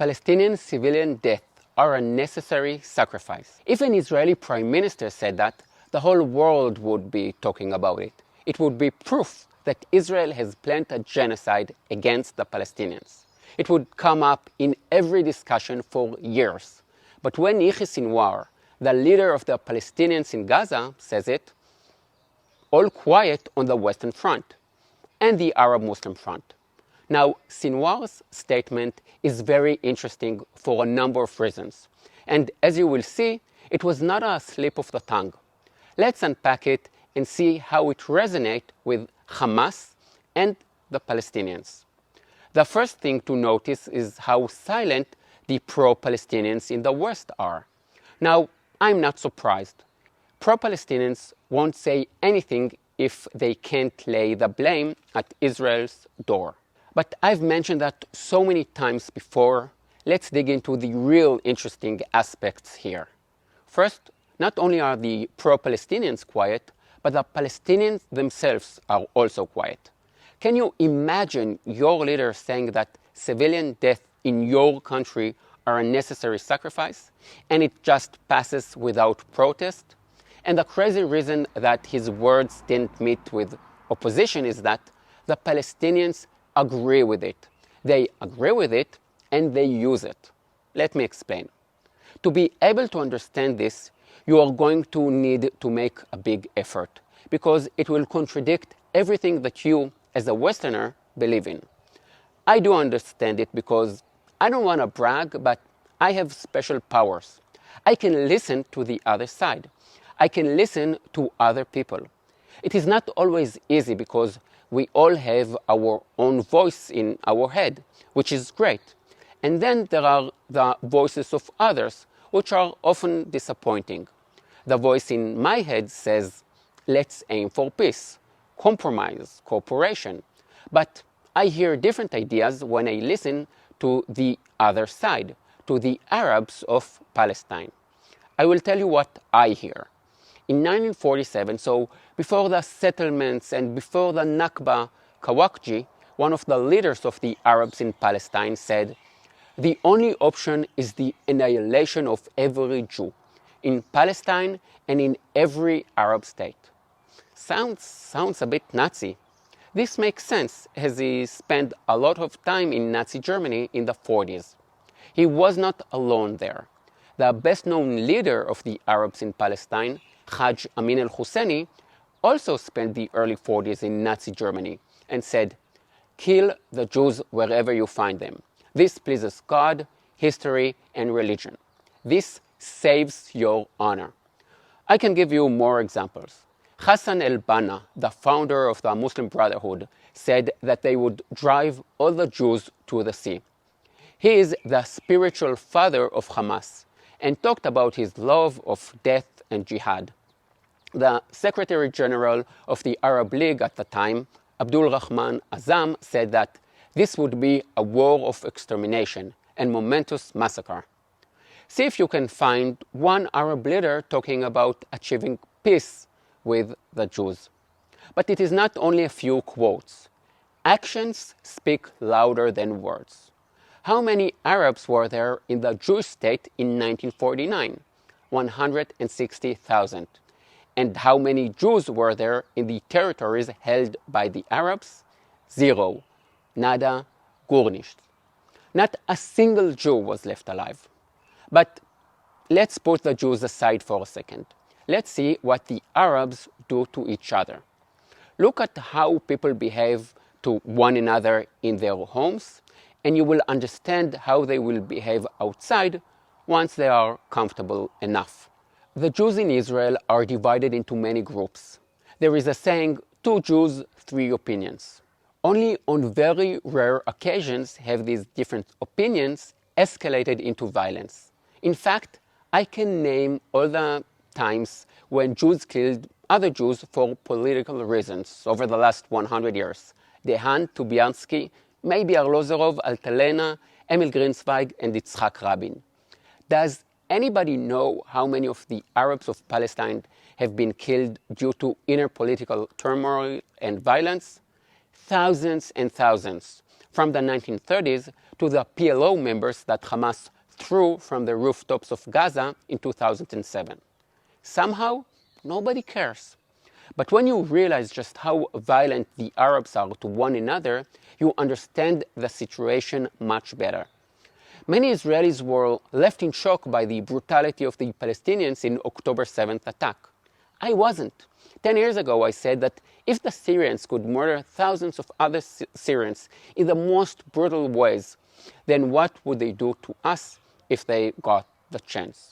Palestinian civilian deaths are a necessary sacrifice. If an Israeli prime minister said that, the whole world would be talking about it. It would be proof that Israel has planned a genocide against the Palestinians. It would come up in every discussion for years. But when Yahya Sinwar, the leader of the Palestinians in Gaza, says it, all quiet on the Western Front and the Arab Muslim Front. Now, Sinwar's statement is very interesting for a number of reasons. And as you will see, it was not a slip of the tongue. Let's unpack it and see how it resonates with Hamas and the Palestinians. The first thing to notice is how silent the pro-Palestinians in the West are. Now, I'm not surprised. Pro-Palestinians won't say anything if they can't lay the blame at Israel's door. But I've mentioned that so many times before. Let's dig into the real interesting aspects here. First, not only are the pro-Palestinians quiet, but the Palestinians themselves are also quiet. Can you imagine your leader saying that civilian deaths in your country are a necessary sacrifice, and it just passes without protest? And the crazy reason that his words didn't meet with opposition is that the Palestinians agree with it. They agree with it and they use it. Let me explain. To be able to understand this, you are going to need to make a big effort because it will contradict everything that you, as a Westerner, believe in. I do understand it because I don't want to brag, but I have special powers. I can listen to the other side. I can listen to other people. It is not always easy because we all have our own voice in our head, which is great. And then there are the voices of others, which are often disappointing. The voice in my head says, let's aim for peace, compromise, cooperation. But I hear different ideas when I listen to the other side, to the Arabs of Palestine. I will tell you what I hear. In 1947, so before the settlements and before the Nakba, Kawakji, one of the leaders of the Arabs in Palestine, said, the only option is the annihilation of every Jew in Palestine and in every Arab state. Sounds a bit Nazi. This makes sense as he spent a lot of time in Nazi Germany in the 40s. He was not alone there. The best-known leader of the Arabs in Palestine, Hajj Amin al-Husseini, also spent the early 40s in Nazi Germany and said, kill the Jews wherever you find them. This pleases God, history, and religion. This saves your honor. I can give you more examples. Hassan el-Banna, the founder of the Muslim Brotherhood, said that they would drive all the Jews to the sea. He is the spiritual father of Hamas and talked about his love of death and jihad. The Secretary General of the Arab League at the time, Abdul Rahman Azam, said that this would be a war of extermination and momentous massacre. See if you can find one Arab leader talking about achieving peace with the Jews. But it is not only a few quotes. Actions speak louder than words. How many Arabs were there in the Jewish state in 1949? 160,000. And how many Jews were there in the territories held by the Arabs? 0. Nada, gar nichts. Not a single Jew was left alive. But let's put the Jews aside for a second. Let's see what the Arabs do to each other. Look at how people behave to one another in their homes, and you will understand how they will behave outside once they are comfortable enough. The Jews in Israel are divided into many groups. There is a saying, 2 Jews, 3 opinions. Only on very rare occasions have these different opinions escalated into violence. In fact, I can name all the times when Jews killed other Jews for political reasons over the last 100 years. Dehan, Tubiansky, maybe Arlozorov, Altalena, Emil Grenzweig, and Yitzhak Rabin. Does anybody know how many of the Arabs of Palestine have been killed due to inner political turmoil and violence? Thousands and thousands. from the 1930s to the PLO members that Hamas threw from the rooftops of Gaza in 2007. Somehow, nobody cares. But when you realize just how violent the Arabs are to one another, you understand the situation much better. Many Israelis were left in shock by the brutality of the Palestinians in October 7th attack. I wasn't. 10 years ago I said that if the Syrians could murder thousands of other Syrians in the most brutal ways, then what would they do to us if they got the chance?